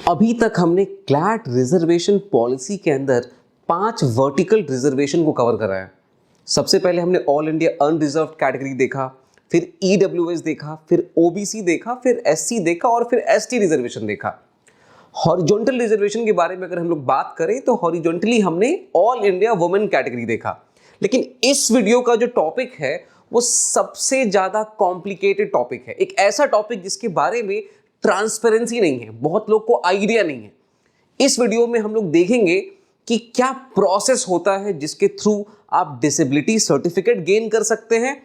अभी तक हमने क्लैट रिजर्वेशन पॉलिसी के अंदर 5 वर्टिकल रिजर्वेशन को कवर करा है। सबसे पहले हमने ऑल इंडिया अनरिजर्व्ड कैटेगरी देखा, फिर ईडब्ल्यूएस देखा, फिर ओबीसी देखा, फिर एससी देखा और फिर एसटी रिजर्वेशन देखा। हॉरिजॉन्टल रिजर्वेशन के बारे में अगर हम लोग बात करें तो हॉरिजॉन्टली हमने ऑल इंडिया वुमेन कैटेगरी देखा। लेकिन इस वीडियो का जो टॉपिक है वो सबसे ज्यादा कॉम्प्लिकेटेड टॉपिक है, एक ऐसा टॉपिक जिसके बारे में ट्रांसपेरेंसी नहीं है, बहुत लोग को आइडिया नहीं है। इस वीडियो में हम लोग देखेंगे कि क्या प्रोसेस होता है जिसके थ्रू आप डिसेबिलिटी सर्टिफिकेट गेन कर सकते हैं,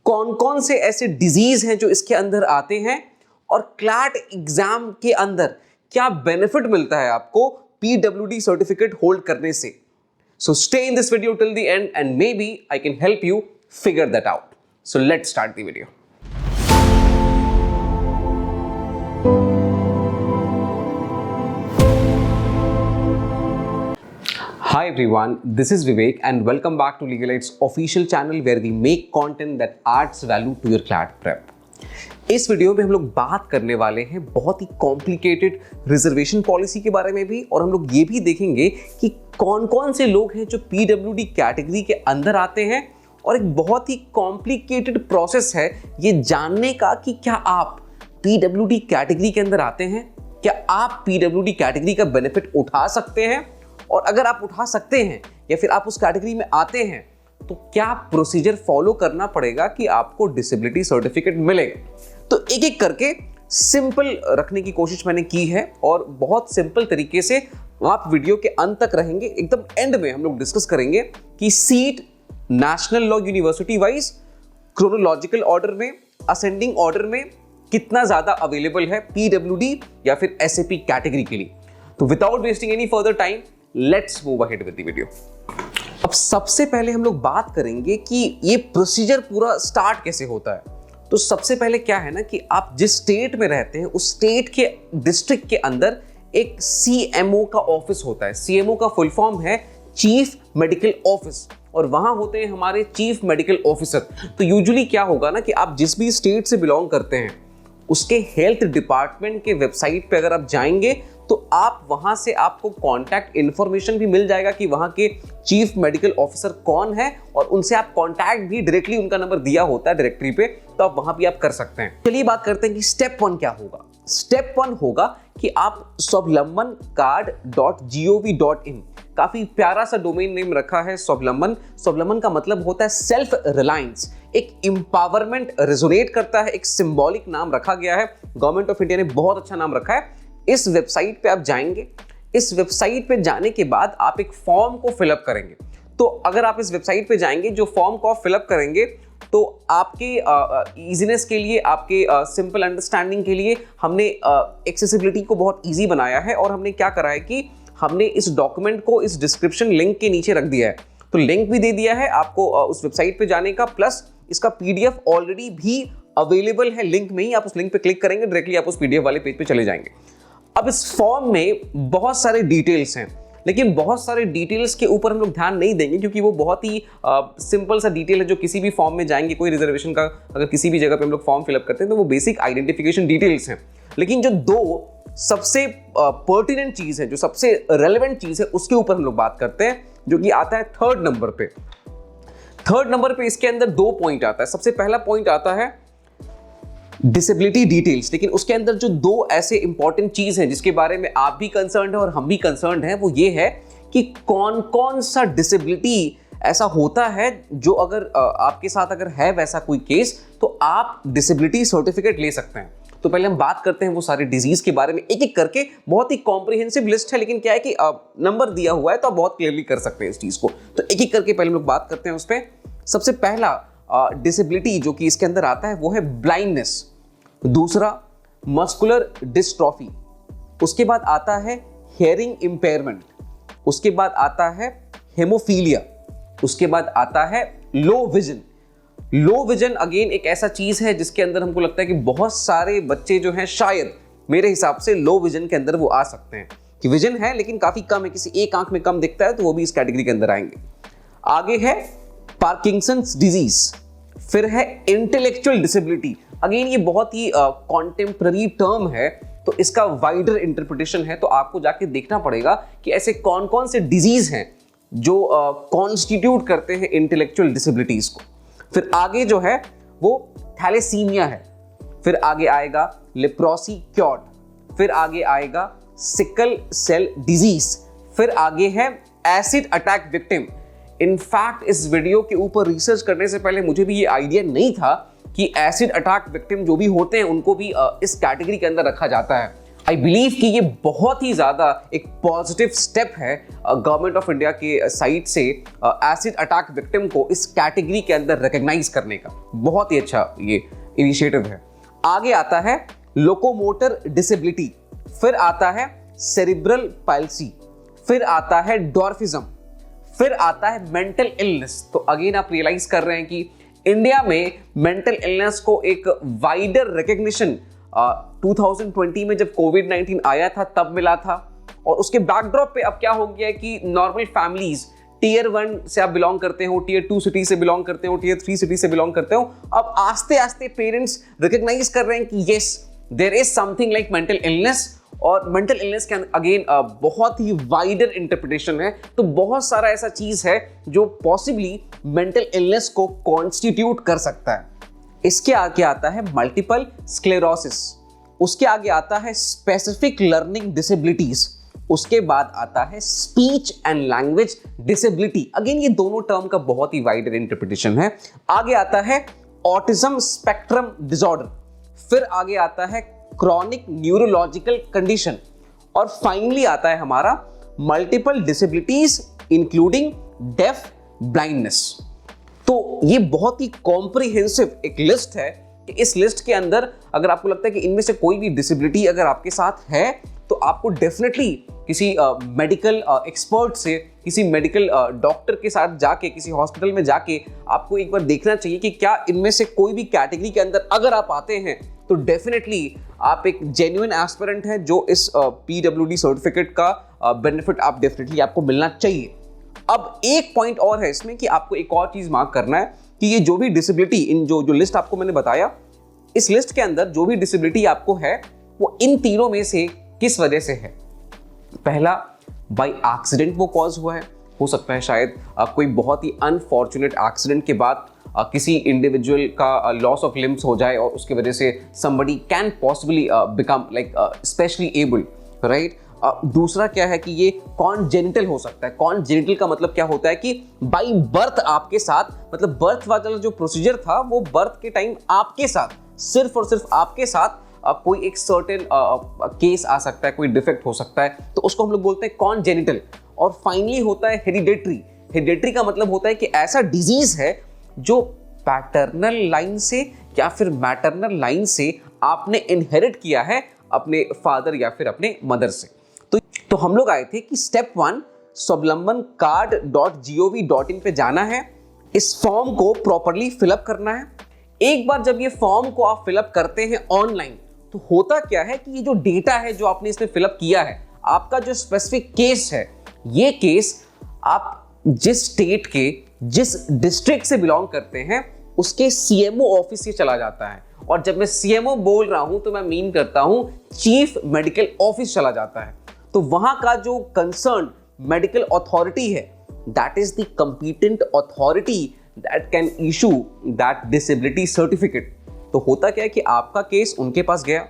कौन कौन से ऐसे डिजीज हैं जो इसके अंदर आते हैं, और क्लैट एग्जाम के अंदर क्या बेनिफिट मिलता है आपको पीडब्ल्यूडी सर्टिफिकेट होल्ड करने से। So stay in this video till the end and maybe I can help you figure that out. So let's start the video. Hi everyone, this is Vivek and welcome back to Legalate's official channel where we make content that adds value to your CLAT prep. इस video में हम लोग बात करने वाले हैं बहुत ही complicated reservation policy के बारे में भी, और हम लोग ये भी देखेंगे कि कौन कौन से लोग हैं जो पीडब्ल्यूडी कैटेगरी के अंदर आते हैं, और एक बहुत ही कॉम्प्लिकेटेड प्रोसेस है ये जानने का कि क्या आप पीडब्ल्यूडी कैटेगरी के अंदर आते हैं, क्या आप पीडब्ल्यूडी कैटेगरी का बेनिफिट उठा सकते हैं, और अगर आप उठा सकते हैं या फिर आप उस कैटेगरी में आते हैं तो क्या प्रोसीजर फॉलो करना पड़ेगा कि आपको डिसेबिलिटी सर्टिफिकेट मिलेगा। तो एक एक करके सिंपल रखने की कोशिश मैंने की है और बहुत सिंपल तरीके से आप वीडियो के अंत तक रहेंगे। एकदम एंड में हम लोग डिस्कस करेंगे कि seat national law university wise chronological order में, असेंडिंग ऑर्डर में कितना ज्यादा अवेलेबल है पीडब्ल्यूडी या फिर एसएपी कैटेगरी के लिए। तो without wasting any further time let's move ahead with the video. अब सबसे पहले हम लोग बात करेंगे कि ये प्रोसीजर पूरा स्टार्ट कैसे होता है। तो सबसे पहले क्या है ना कि आप जिस स्टेट में रहते हैं उस स्टेट के डिस्ट्रिक्ट के अंदर एक सीएमओ का ऑफिस होता है। सीएमओ का फुल फॉर्म है चीफ मेडिकल ऑफिस, और वहां होते हैं हमारे चीफ मेडिकल ऑफिसर। तो यूजुअली क्या होगा ना कि आप जिस भी स्टेट से बिलोंग करते हैं उसके हेल्थ डिपार्टमेंट के वेबसाइट पे अगर आप जाएंगे तो आप वहां से आपको कांटेक्ट इंफॉर्मेशन भी मिल जाएगा कि वहां के चीफ मेडिकल ऑफिसर कौन है, और उनसे आप कांटेक्ट भी डायरेक्टली, उनका नंबर दिया होता है डायरेक्टरी पे, तो आप वहां भी आप कर सकते हैं। चलिए बात करते हैं कि स्टेप 1 क्या होगा। स्टेप 1 होगा कि आप swablamanCard.gov.in, काफी प्यारा सा डोमेन नेम रखा है स्वावलंबन। स्वावलंबन का मतलब होता है सेल्फ रिलायंस, एक एम्पावरमेंट रेजोनेट करता है, एक सिंबॉलिक नाम रखा गया है। गवर्नमेंट ऑफ इंडिया ने बहुत अच्छा नाम रखा है। इस वेबसाइट पे आप जाएंगे, इस वेबसाइट पे जाने के बाद आप एक फॉर्म को फिलअप करेंगे। तो अगर आप इस वेबसाइट पे जाएंगे, जो फॉर्म को आप फिलअप करेंगे, तो आपके इजीनेस के लिए, आपके सिंपल अंडरस्टैंडिंग के लिए हमने एक्सेसिबिलिटी को बहुत इजी बनाया है, और हमने क्या करा है कि हमने इस डॉक्यूमेंट को इस डिस्क्रिप्शन लिंक के नीचे रख दिया है। तो लिंक भी दे दिया है आपको उस वेबसाइट पे जाने का, प्लस इसका पीडीएफ ऑलरेडी भी अवेलेबल है लिंक में ही। आप उस लिंक पे क्लिक करेंगे, डायरेक्टली आप उस पीडीएफ वाले पेज पे चले जाएंगे। अब इस फॉर्म में बहुत सारे डिटेल्स हैं, लेकिन बहुत सारे डिटेल्स के ऊपर हम लोग ध्यान नहीं देंगे क्योंकि वो बहुत ही सिंपल सा डिटेल है जो किसी भी फॉर्म में जाएंगे, कोई रिजर्वेशन का अगर किसी भी जगह पे हम लोग फॉर्म फिलअप करते हैं तो वो बेसिक आइडेंटिफिकेशन डिटेल्स हैं। लेकिन जो दो सबसे पर्टिनेंट चीज है, जो सबसे रेलेवेंट चीज है, उसके ऊपर हम लोग बात करते हैं, जो कि आता है थर्ड नंबर पे। थर्ड नंबर पे इसके अंदर 2 पॉइंट आता है। सबसे पहला पॉइंट आता है डिसेबिलिटी डिटेल्स, लेकिन उसके अंदर जो 2 ऐसे इंपॉर्टेंट चीज हैं जिसके बारे में आप भी कंसर्न्ड है और हम भी कंसर्न्ड हैं, वो ये है कि कौन कौन सा डिसेबिलिटी ऐसा होता है जो अगर आपके साथ अगर है वैसा कोई केस, तो आप डिसेबिलिटी सर्टिफिकेट ले सकते हैं। तो पहले हम बात करते हैं वो सारे डिजीज के बारे में एक एक करके। बहुत ही कॉम्प्रिहेंसिव लिस्ट है, लेकिन क्या है कि नंबर दिया हुआ है तो आप बहुत क्लियरली कर सकते हैं इस चीज को। तो एक एक करके पहले हम लोग बात करते हैं उस पर। सबसे पहला डिसेबिलिटी जो कि इसके अंदर आता है वो है ब्लाइंडनेस। दूसरा मस्कुलर डिस्ट्रॉफी। उसके बाद आता है हेयरिंग इंपेयरमेंट। उसके बाद आता है हेमोफीलिया। उसके बाद आता है low vision. Low vision again एक ऐसा चीज है जिसके अंदर हमको लगता है कि बहुत सारे बच्चे जो हैं शायद मेरे हिसाब से लो विजन के अंदर वो आ सकते हैं, कि विजन है लेकिन काफी कम है, किसी एक आंख में कम दिखता है तो वो भी इस कैटेगरी के अंदर आएंगे। आगे है पार्किंसंस डिजीज। फिर है इंटेलेक्चुअल डिसेबिलिटी। अगेन ये बहुत ही कॉन्टेम्प्ररी टर्म है, तो तो इसका वाइडर इंटरप्रिटेशन है, तो आपको जाके देखना पड़ेगा कि ऐसे कौन कौन से डिजीज हैं जो कॉन्स्टिट्यूट करते हैं इंटेलेक्चुअल डिसेबिलिटीज को। फिर आगे जो है वो थैलेसीमिया है, फिर आगे आएगा लेप्रोसी क्योर्ड, फिर आगे आएगा सिकल सेल डिजीज, फिर आगे है एसिड अटैक विक्टिम। इनफैक्ट इस वीडियो के ऊपर रिसर्च करने से पहले मुझे भी ये आइडिया नहीं था कि एसिड अटैक विक्टिम जो भी होते हैं उनको भी इस कैटेगरी के अंदर रखा जाता है। आई बिलीव कि ये बहुत ही ज़्यादा एक पॉजिटिव स्टेप है गवर्नमेंट ऑफ इंडिया के साइड से एसिड अटैक विक्टिम को इस कैटेगरी के अंदर रिकॉग्नाइज करने का। बहुत ही अच्छा ये इनिशिएटिव है। आगे आता है लोकोमोटर डिसेबिलिटी, फिर आता है सेरिब्रल पाल्सी, फिर आता है डॉर्फिज्म, फिर आता है मेंटल इलनेस। तो अगेन आप रियलाइज कर रहे हैं कि इंडिया में मेंटल इलनेस को एक वाइडर रिकग्निशन 2020 में जब कोविड-19 आया था तब मिला था, और उसके बैकड्रॉप पे अब क्या हो गया है कि नॉर्मल फैमिलीज टीयर 1 से आप बिलोंग करते हो, टीयर 2 सिटी से बिलोंग करते हो, टीयर 3 सिटी से बिलोंग करते हो, अब आस्ते आस्ते पेरेंट्स रिकग्नाइज कर रहे हैं कि yes there is something like mental illness. और मेंटल इलनेस के अगेन बहुत ही वाइडर इंटरप्रिटेशन है, तो बहुत सारा ऐसा चीज है जो पॉसिबली मेंटल इलनेस को कॉन्स्टिट्यूट कर सकता है। इसके आगे आता है मल्टीपल स्क्लेरोसिस, उसके आगे आता है स्पेसिफिक लर्निंग डिसेबिलिटीज, उसके बाद आता है speech and language disability. Again ये दोनों टर्म का बहुत ही वाइडर इंटरप्रिटेशन है। आगे आता है ऑटिज्म स्पेक्ट्रम डिसऑर्डर, फिर आगे आता है क्रॉनिक न्यूरोलॉजिकल कंडीशन, और फाइनली आता है हमारा multiple disabilities including deaf blindness. तो ये बहुत ही कॉम्प्रिहेंसिव एक लिस्ट है कि इस लिस्ट के अंदर अगर आपको लगता है कि इनमें से कोई भी डिसेबिलिटी अगर आपके साथ है तो आपको डेफिनेटली किसी मेडिकल एक्सपर्ट से, किसी मेडिकल डॉक्टर के साथ जाके, किसी हॉस्पिटल में जाके आपको एक बार देखना चाहिए कि क्या इनमें से कोई भी कैटेगरी के अंदर अगर आप आते हैं तो डेफिनेटली आप एक जेन्युइन एस्पिरेंट हैं जो इस PWD सर्टिफिकेट का बेनिफिट आप डेफिनेटली आपको मिलना चाहिए। अब एक पॉइंट और है इसमें कि आपको एक और चीज मार्क करना है कि ये जो भी डिसेबिलिटी, इन जो लिस्ट आपको मैंने बताया, इस लिस्ट के अंदर जो भी डिसेबिलिटी आपको है वो इन तीनों में से किस वजह से है। पहला, बाय एक्सीडेंट वो कॉज हुआ है, हो सकता है शायद कोई बहुत ही अनफॉर्चुनेट एक्सीडेंट के बाद किसी इंडिविजुअल का लॉस ऑफ लिम्स हो जाए और उसकी वजह से somebody can possibly become like specially able, right? दूसरा क्या है कि ये कॉन्जेनिटल हो सकता है। कॉन्जेनिटल का मतलब क्या होता है कि बाई बर्थ आपके साथ, मतलब बर्थ वाला जो प्रोसीजर था वो बर्थ के टाइम आपके साथ, सिर्फ और सिर्फ आपके साथ कोई एक सर्टेन केस आ सकता है, कोई डिफेक्ट हो सकता है, तो उसको हम लोग बोलते हैं कॉन्जेनिटल। और फाइनली होता है हेरिडेटरी। हेरिडेटरी का मतलब होता है कि ऐसा डिजीज है जो पैटर्नल लाइन से या फिर मैटरनल लाइन से आपने इनहेरिट किया है अपने फादर या फिर अपने मदर से। तो हम लोग आए थे कि स्टेप 1 swablamanCard.gov.in पे जाना है, इस फॉर्म को प्रॉपरली फिलअप करना है। एक बार जब ये फॉर्म को आप फिलअप करते हैं ऑनलाइन, तो होता क्या है कि ये जो डेटा है जो आपने इसमें फिलअप किया है, आपका जो स्पेसिफिक केस है, ये केस आप जिस स्टेट के, जिस डिस्ट्रिक्ट से बिलोंग करते हैं उसके CMO ऑफिस से चला जाता है। और जब मैं CMO बोल रहा हूं तो मैं मीन करता हूं चीफ मेडिकल ऑफिस चला जाता है। तो वहां का जो कंसर्न मेडिकल अथॉरिटी है, that is the competent authority that can issue that disability certificate. तो होता क्या है कि आपका केस उनके पास गया।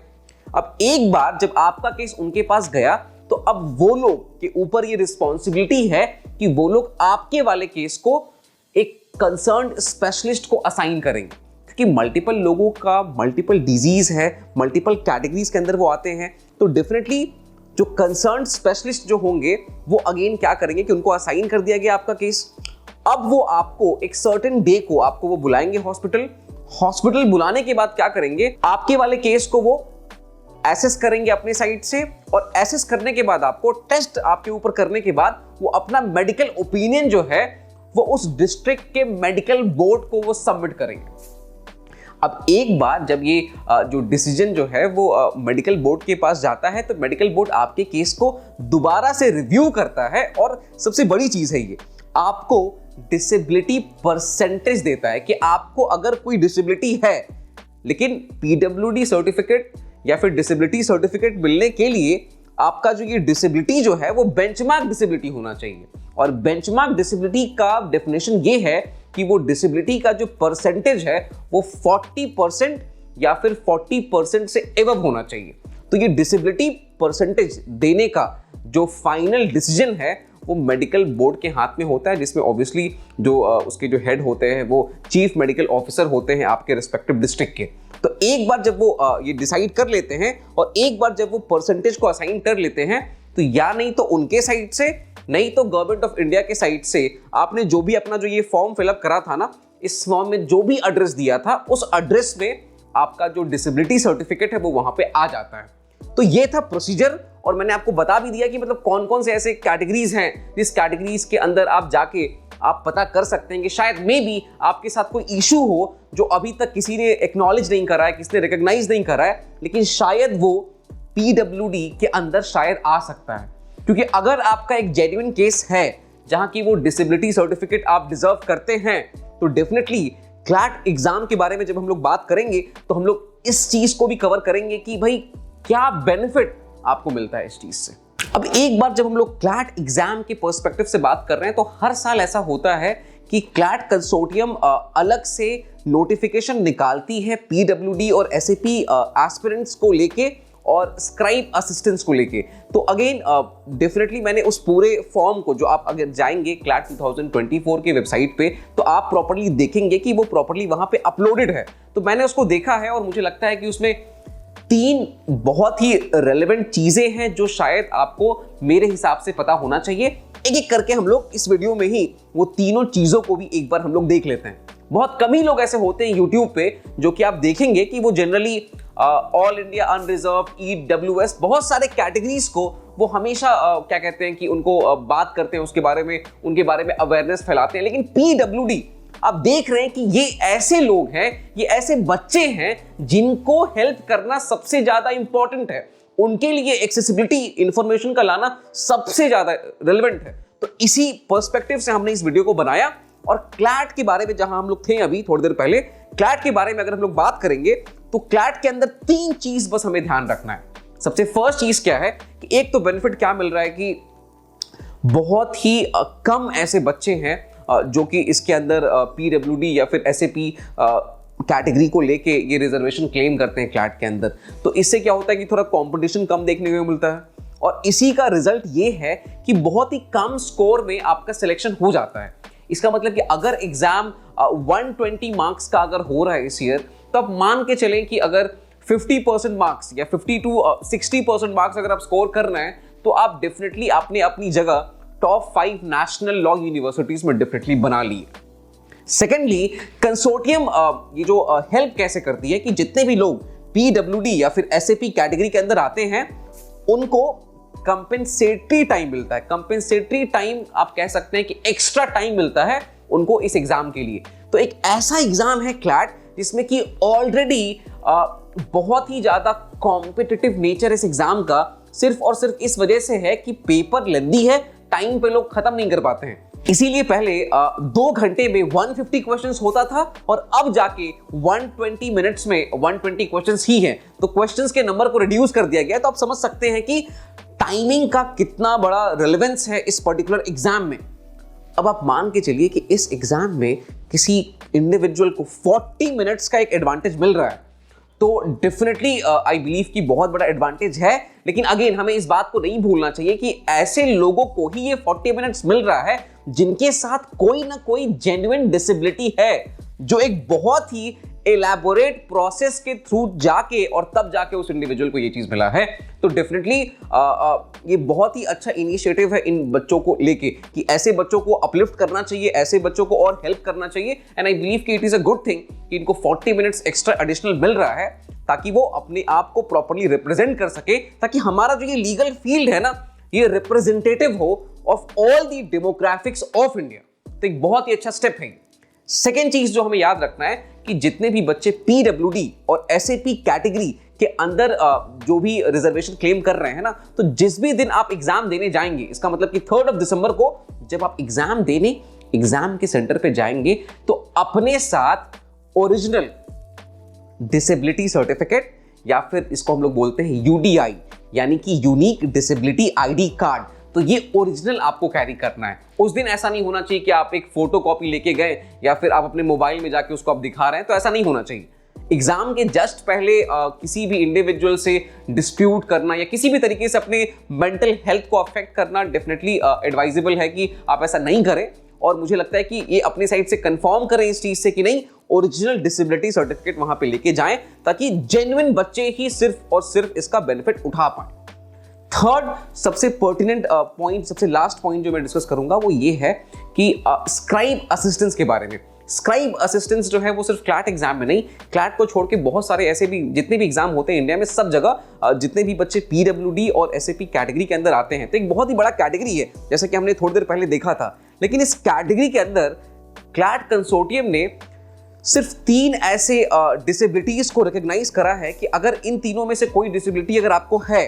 अब एक बार जब आपका केस उनके पास गया तो अब वो लोग के ऊपर ये रिस्पॉन्सिबिलिटी है कि वो लोग आपके वाले केस को एक कंसर्न्ड स्पेशलिस्ट को असाइन करेंगे, क्योंकि मल्टीपल लोगों का मल्टीपल डिजीज है, मल्टीपल कैटेगरीज के अंदर वो आते हैं। तो डेफिनेटली जो कंसर्न्ड स्पेशलिस्ट जो होंगे वो अगेन क्या करेंगे कि उनको असाइन कर दिया गया आपका केस। अब वो आपको एक सर्टेन डे को आपको वो बुलाएंगे हॉस्पिटल बुलाने के बाद क्या करेंगे, आपके वाले केस को वो एसेस करेंगे अपने साइड से, और एसेस करने के बाद आपको टेस्ट आपके ऊपर करने के बाद वो अपना मेडिकल ओपिनियन जो है वो उस डिस्ट्रिक्ट के मेडिकल बोर्ड को वो सबमिट करेंगे। अब एक बार जब ये जो डिसीजन जो है वो मेडिकल बोर्ड के पास जाता है तो मेडिकल बोर्ड आपके केस को दोबारा से रिव्यू करता है, और सबसे बड़ी चीज है ये आपको डिसेबिलिटी परसेंटेज देता है कि आपको अगर कोई डिसेबिलिटी है लेकिन PWD सर्टिफिकेट या फिर डिसेबिलिटी सर्टिफिकेट मिलने के लिए आपका जो ये डिसेबिलिटी जो है वो बेंचमार्क डिसेबिलिटी होना चाहिए। और बेंचमार्क डिसेबिलिटी का डेफिनेशन ये है कि वो डिसेबिलिटी का जो परसेंटेज है वो 40% या फिर 40% से एबव होना चाहिए। तो ये डिसेबिलिटी परसेंटेज देने का जो फाइनल डिसीजन है वो मेडिकल बोर्ड के हाथ में होता है, जिसमें ऑब्वियसली जो उसके जो हेड होते हैं वो चीफ मेडिकल ऑफिसर होते हैं आपके रिस्पेक्टिव डिस्ट्रिक्ट के। तो एक बार जब वो ये डिसाइड कर लेते हैं और एक बार जब वो परसेंटेज को असाइन कर लेते हैं, तो या नहीं तो उनके साइड से, नहीं तो गवर्नमेंट ऑफ इंडिया के साइड से आपने जो भी अपना जो ये फॉर्म फिलअप करा था ना, इस फॉर्म में जो भी एड्रेस दिया था उस एड्रेस में आपका जो डिसेबिलिटी सर्टिफिकेट है वो वहां पे आ जाता है। तो ये था प्रोसीजर, और मैंने आपको बता भी दिया कि मतलब कौन कौन से ऐसे कैटेगरीज हैं जिस कैटेगरीज के अंदर आप जाके आप पता कर सकते हैं कि शायद मे बी आपके साथ कोई इशू हो जो अभी तक किसी ने एक्नॉलेज नहीं करा है, किसी ने रिकॉग्नाइज नहीं करा है, लेकिन शायद वो पीडब्ल्यूडी के अंदर शायद आ सकता है। क्योंकि अगर आपका एक जेन्युइन केस है जहां की वो डिसेबिलिटी सर्टिफिकेट आप डिजर्व करते हैं, तो डेफिनेटली क्लैट एग्जाम के बारे में जब हम लोग बात करेंगे तो हम लोग इस चीज को भी कवर करेंगे कि भाई क्या बेनिफिट आपको मिलता है इस चीज से। अब एक बार जब हम लोग क्लैट एग्जाम के पर्सपेक्टिव से बात कर रहे हैं, तो हर साल ऐसा होता है कि क्लैट कंसोर्टियम अलग से नोटिफिकेशन निकालती है पीडब्ल्यूडी और एसएपी एस्पिरेंट्स को लेके और स्क्राइब असिस्टेंट्स को लेके। तो अगेन डेफिनेटली मैंने उस पूरे फॉर्म को, जो आप अगर जाएंगे क्लैट 2024 की वेबसाइट पे, तो आप प्रॉपर्ली देखेंगे कि वो प्रॉपर्ली वहां पे अपलोडेड है। तो मैंने उसको देखा है और मुझे लगता है कि उसमें 3 बहुत ही रेलेवेंट चीजें हैं जो शायद आपको मेरे हिसाब से पता होना चाहिए। एक एक करके हम लोग इस वीडियो में ही वो तीनों चीजों को भी एक बार हम लोग देख लेते हैं। बहुत कम ही लोग ऐसे होते हैं यूट्यूब पे जो कि आप देखेंगे कि वो generally all India unreserve, EWS, बहुत सारे कैटेगरीज को वो हमेशा क्या कहते हैं कि उनको बात करते हैं उसके बारे में, उनके बारे में अवेयरनेस फैलाते हैं। लेकिन पीडब्ल्यूडी आप देख रहे हैं कि ये ऐसे लोग हैं, ये ऐसे बच्चे हैं जिनको हेल्प करना सबसे ज्यादा इंपॉर्टेंट है। उनके लिए एक्सेसिबिलिटी इंफॉर्मेशन का लाना सबसे ज्यादा रेलेवेंट है। तो इसी पर्सपेक्टिव से हमने इस वीडियो को बनाया। और क्लैट के बारे में जहां हम लोग थे अभी थोड़ी देर पहले, क्लैट के बारे में अगर हम लोग बात करेंगे तो क्लैट के अंदर 3 चीज बस हमें ध्यान रखना है। सबसे फर्स्ट चीज क्या है कि एक तो बेनिफिट क्या मिल रहा है कि बहुत ही कम ऐसे बच्चे हैं जो कि इसके अंदर पीडब्ल्यूडी या फिर एसएपी कैटेगरी को लेके ये रिजर्वेशन क्लेम करते हैं क्लैट के अंदर। तो इससे क्या होता है कि थोड़ा कंपटीशन कम देखने को मिलता है, और इसी का रिजल्ट ये है कि बहुत ही कम स्कोर में आपका सिलेक्शन हो जाता है। इसका मतलब कि अगर एग्जाम 120 मार्क्स का अगर हो रहा है इस ईयर, तो आप मान के चलें कि अगर 50% मार्क्स या 50 to 60% मार्क्स अगर आप स्कोर कर रहे हैं, तो आप डेफिनेटली आपने अपनी जगह टॉप 5 नेशनल लॉ यूनिवर्सिटीज में डेफिनेटली बना ली। सेकेंडली, कंसोर्टियम ये जो हेल्प कैसे करती है कि जितने भी लोग पीडब्ल्यूडी या फिर एसएपी कैटेगरी के अंदर आते हैं उनको कंपेंसेटरी टाइम मिलता है। कंपेंसेटरी टाइम आप कह सकते हैं कि एक्स्ट्रा टाइम मिलता है उनको इस एग्जाम के लिए। तो एक ऐसा एग्जाम है क्लैट जिसमें कि ऑलरेडी बहुत ही ज्यादा कॉम्पिटिटिव नेचर इस एग्जाम का सिर्फ और सिर्फ इस वजह से है कि पेपर लेंदी है, टाइम पे लोग खत्म नहीं कर पाते हैं। इसीलिए पहले 2 घंटे में 150 क्वेश्चंस होता था और अब जाके 120 मिनट्स में 120 क्वेश्चंस ही हैं। तो क्वेश्चंस के नंबर को रिड्यूस कर दिया गया। तो आप समझ सकते हैं कि टाइमिंग का कितना बड़ा रेलेवेंस है इस पर्टिकुलर एग्जाम में। अब आप मान के चलिए कि इस एग्जाम में किसी इंडिविजुअल को 40 मिनट्स का एक एडवांटेज मिल रहा है, तो डेफिनेटली आई बिलीव कि बहुत बड़ा एडवांटेज है। लेकिन अगेन हमें इस बात को नहीं भूलना चाहिए कि ऐसे लोगों को ही ये 40 मिनट्स मिल रहा है जिनके साथ कोई ना कोई जेन्युइन डिसेबिलिटी है, जो एक बहुत ही एलैबोरेट प्रोसेस के थ्रू जाके और तब जाके उस इंडिविजुअल को ये चीज मिला है। तो डेफिनेटली ये बहुत ही अच्छा इनिशिएटिव है इन बच्चों को लेके कि ऐसे बच्चों को अपलिफ्ट करना चाहिए, ऐसे बच्चों को और हेल्प करना चाहिए। एंड आई बिलीव कि it is a good thing कि इनको 40 मिनट्स एक्स्ट्रा एडिशनल मिल रहा है ताकि वो अपने आप को प्रॉपर्ली रिप्रेजेंट कर सके, ताकि हमारा जो ये लीगल फील्ड है ना, ये रिप्रेजेंटेटिव हो of all the demographics of India. तो एक बहुत ही अच्छा स्टेप है। सेकेंड चीज जो हमें याद रखना है कि जितने भी बच्चे पीडब्ल्यूडी और एसएपी कैटेगरी के अंदर जो भी रिजर्वेशन क्लेम कर रहे हैं ना, तो जिस भी दिन आप एग्जाम देने जाएंगे, इसका मतलब कि 3 दिसंबर को जब आप एग्जाम देने एग्जाम के सेंटर पे जाएंगे, तो अपने साथ ओरिजिनल डिसेबिलिटी सर्टिफिकेट या फिर इसको हम लोग बोलते हैं यूडीआई यानी कि यूनिक डिसेबिलिटी आईडी कार्ड, तो ये ओरिजिनल आपको कैरी करना है। उस दिन ऐसा नहीं होना चाहिए कि आप एक फोटो कॉपी लेके गए या फिर आप अपने मोबाइल में जाके उसको आप दिखा रहे हैं, तो ऐसा नहीं होना चाहिए। एग्जाम के जस्ट पहले किसी भी इंडिविजुअल से डिस्प्यूट करना या किसी भी तरीके से अपने मेंटल हेल्थ को अफेक्ट करना डेफिनेटली एडवाइजेबल है कि आप ऐसा नहीं करें। और मुझे लगता है कि ये अपने साइड से कंफर्म करें इस चीज से कि नहीं, ओरिजिनल डिसेबिलिटी सर्टिफिकेट वहां पे लेके जाएं ताकि जेन्युइन बच्चे ही सिर्फ और सिर्फ इसका बेनिफिट उठा पाए। थर्ड सबसे पर्टिनेंट पॉइंट, सबसे लास्ट पॉइंट जो मैं डिस्कस करूंगा वो ये है कि स्क्राइब असिस्टेंस के बारे में। स्क्राइब असिस्टेंस जो है वो सिर्फ क्लैट एग्जाम में नहीं, क्लैट को छोड़ के बहुत सारे ऐसे भी जितने भी एग्जाम होते हैं इंडिया में, सब जगह जितने भी बच्चे पीडब्ल्यूडी और एसएपी कैटेगरी के अंदर आते हैं, तो एक बहुत ही बड़ा कैटेगरी है जैसा कि हमने थोड़ी देर पहले देखा था। लेकिन इस कैटेगरी के अंदर क्लैट कंसोर्टियम ने सिर्फ 3 ऐसे डिसेबिलिटीज को रिकॉग्नाइज करा है कि अगर इन तीनों में से कोई डिसेबिलिटी अगर आपको है,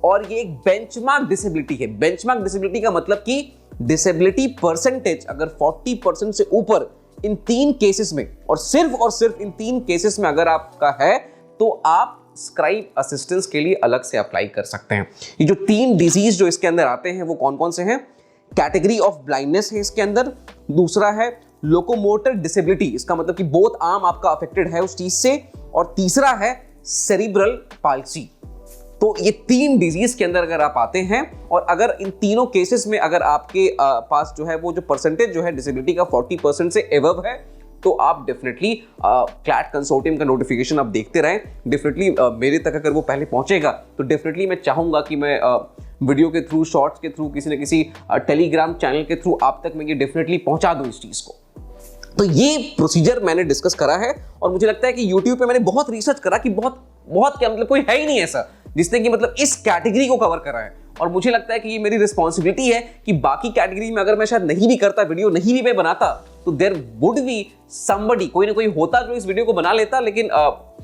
और ये एक बेंचमार्क डिसेबिलिटी है। बेंचमार्क डिसेबिलिटी का मतलब कि डिसेबिलिटी परसेंटेज अगर 40% से ऊपर इन 3 केसेस में, और सिर्फ इन 3 केसेस में अगर आपका है, तो आप स्क्राइब असिस्टेंस के लिए अलग से अप्लाई कर सकते हैं। ये जो 3 डिजीज जो इसके अंदर आते हैं वो कौन कौन से हैं? कैटेगरी ऑफ ब्लाइंडनेस है इसके अंदर, दूसरा है लोकोमोटर डिसेबिलिटी, इसका मतलब कि बोथ आर्म आपका अफेक्टेड है उस चीज से, और तीसरा है सेरिब्रल पाल्सी। तो ये 3 डिजीज के अंदर अगर आप आते हैं और अगर इन तीनों केसेस में अगर आपके पास जो है वो जो परसेंटेज जो है डिसेबिलिटी का 40% से एबव है, तो आप डेफिनेटली क्लैट कंसोर्टियम का नोटिफिकेशन आप देखते रहें। डेफिनेटली मेरे तक अगर वो पहले पहुंचेगा तो डेफिनेटली मैं चाहूंगा कि मैं वीडियो के थ्रू, शॉर्ट्स के थ्रू, किसी न किसी टेलीग्राम चैनल के थ्रू आप तक मैं ये डेफिनेटली पहुंचा दूं इस चीज को। तो ये प्रोसीजर मैंने डिस्कस करा है और मुझे लगता है कि यूट्यूब पे मैंने बहुत रिसर्च करा कि बहुत क्या मतलब कोई है ही नहीं ऐसा जिसने कि मतलब इस कैटेगरी को कवर करा है। और मुझे लगता है कि ये मेरी रिस्पॉन्सिबिलिटी है कि बाकी कैटेगरी में अगर मैं शायद नहीं भी करता, वीडियो नहीं भी मैं बनाता, तो देयर वुड बी समबडी, कोई ना कोई होता जो इस वीडियो को बना लेता। लेकिन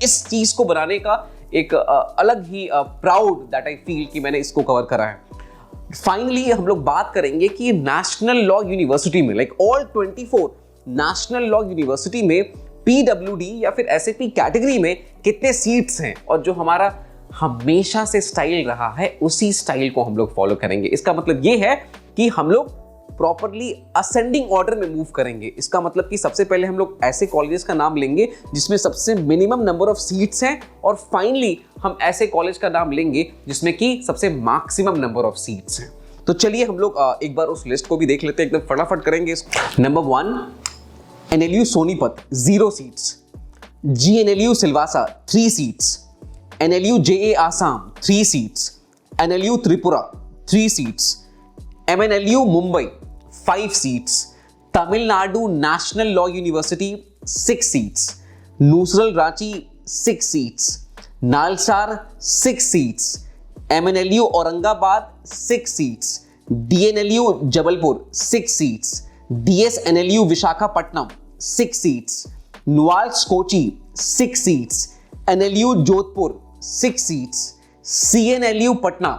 इस चीज को बनाने का एक अलग ही प्राउड दैट आई फील कि मैंने इसको कवर करा है। फाइनली हम लोग बात करेंगे कि नेशनल लॉ यूनिवर्सिटी में, like all 24 national law university में पीडब्ल्यूडी या फिर एसएपी कैटेगरी में कितने सीट्स हैं, और जो हमारा हमेशा से स्टाइल रहा है उसी स्टाइल को हम लोग फॉलो करेंगे। इसका मतलब ये है कि हम लोग प्रॉपरली असेंडिंग ऑर्डर में मूव करेंगे। इसका मतलब कि सबसे पहले हम लोग ऐसे कॉलेजेस का नाम लेंगे जिसमें सबसे मिनिमम नंबर ऑफ सीट्स हैं, और फाइनली हम ऐसे कॉलेज का नाम लेंगे जिसमें कि सबसे मैक्सिमम नंबर ऑफ सीट्स हैं। तो चलिए हम लोग एक बार उस लिस्ट को भी देख लेते हैं, एकदम फटाफट करेंगे इसको। Number 1 NLU Sonipat 0 seats, GNLU Silvassa 3 seats, NLU JA Assam 3 seats, NLU Tripura 3 seats, MNLU Mumbai 5 seats, Tamil Nadu national law university 6 seats, NUSRL Ranchi 6 seats, NALSAR 6 seats, MNLU Aurangabad 6 seats, DNLU Jabalpur 6 seats, DSNLU Visakhapatnam 6 seats, NUALS Kochi 6 seats, NLU Jodhpur 6 seats, CNLU Patna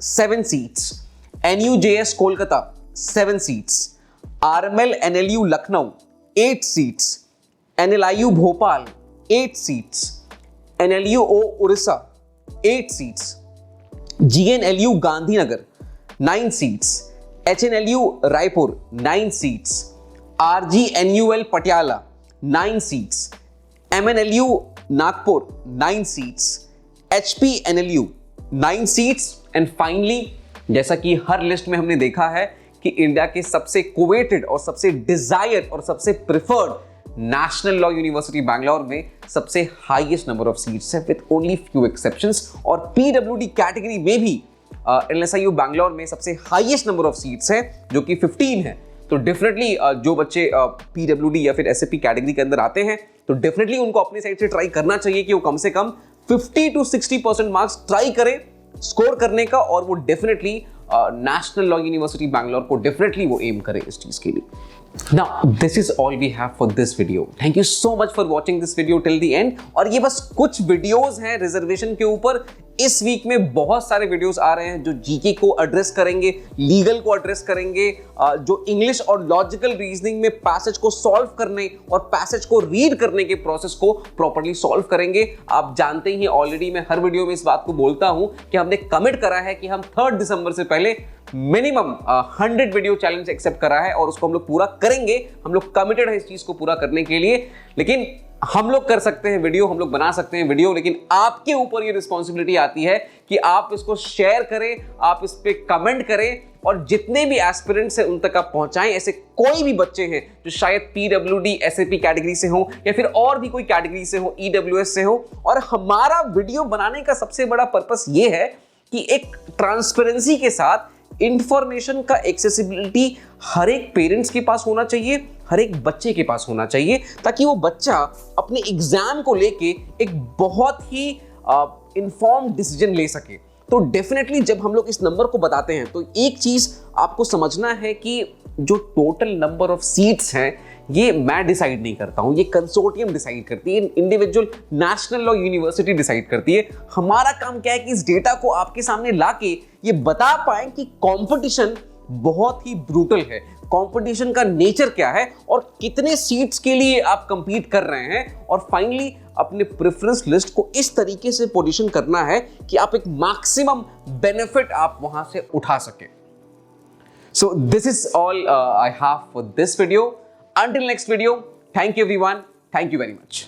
7 seats, NUJS Kolkata 7 seats, RML NLU Lucknow 8 seats, NLIU Bhopal 8 seats, NLUO Orissa 8 seats, GNLU Gandhinagar 9 seats, HNLU Raipur 9 seats, RGNUL Patiala 9 seats, MNLU Nagpur 9 seats, HPNLU 9 seats, and finally जैसा कि हर list में हमने देखा है कि India के सबसे coveted और सबसे डिजायर्ड और सबसे preferred national law university Bangalore में सबसे हाईएस्ट नंबर ऑफ सीट्स है विद ओनली फ्यू एक्सेप्शंस, और पीडब्ल्यूडी कैटेगरी में भी एलएसआईयू बैंगलोर में सबसे हाईएस्ट नंबर ऑफ सीट्स है जो कि 15 है। तो डेफिनेटली जो बच्चे पीडब्ल्यूडी या फिर एसएपी कैटेगरी के अंदर आते हैं तो डेफिनेटली उनको अपनी साइड से ट्राई करना चाहिए कि वो कम से कम 50 to 60% मार्क्स ट्राई करें स्कोर करने का, और वो definitely national law university Bangalore को डेफिनेटली वो एम करे इस चीज के लिए। Now this is all we have for this video. Thank you so much for watching this video till the end. और ये बस कुछ वीडियोस हैं रिजर्वेशन के ऊपर, इस वीक में बहुत सारे वीडियोस आ रहे हैं जो जीके को एड्रेस करेंगे, लीगल को एड्रेस करेंगे, जो इंग्लिश और लॉजिकल रीजनिंग में पैसेज को सॉल्व करने और पैसेज को रीड करने के प्रोसेस को प्रॉपर्ली सॉल्व करेंगे। आप जानते ही ऑलरेडी मैं हर वीडियो में इस बात को बोलता हूं कि हमने कमिट करा है कि हम 3 दिसंबर से पहले मिनिमम 100 वीडियो चैलेंज एक्सेप्ट करा है और उसको हम लोग पूरा करेंगे। हम लोग कमिटेड है इस चीज को पूरा करने के लिए। लेकिन हम लोग कर सकते हैं वीडियो, हम लोग बना सकते हैं वीडियो, लेकिन आपके ऊपर ये रिस्पॉन्सिबिलिटी आती है कि आप इसको शेयर करें, आप इस पे कमेंट करें और जितने भी एस्पिरेंट्स हैं उन तक आप पहुंचाएं। ऐसे कोई भी बच्चे हैं जो शायद पीडब्ल्यूडी एसएपी कैटेगरी से हो या फिर और भी कोई कैटेगरी से हो, ईडब्ल्यूएस से हो। और हमारा वीडियो बनाने का सबसे बड़ा पर्पस ये है कि एक ट्रांसपेरेंसी के साथ इंफॉर्मेशन का एक्सेसिबिलिटी हर एक पेरेंट्स के पास होना चाहिए, हर एक बच्चे के पास होना चाहिए, ताकि वो बच्चा अपने एग्जाम को लेके एक बहुत ही इन्फॉर्म्ड डिसीजन ले सके। तो डेफिनेटली जब हम लोग इस नंबर को बताते हैं तो एक चीज आपको समझना है कि जो टोटल नंबर ऑफ सीट्स हैं ये मैं डिसाइड नहीं करता हूं, ये कंसोर्टियम डिसाइड करती है, individual national law university decide करती है। हमारा काम क्या है कि इस डेटा को आपके सामने लाके ये बता पाए कि कंपटीशन बहुत ही ब्रूटल है, कंपटीशन का नेचर क्या है और कितने सीट्स के लिए आप कंपीट कर रहे हैं, और फाइनली अपने प्रेफरेंस लिस्ट को इस तरीके से पोजीशन करना है कि आप एक मैक्सिमम बेनिफिट आप वहां से उठा सके। So this is all I have for this video. Until next video, thank you everyone. Thank you very much.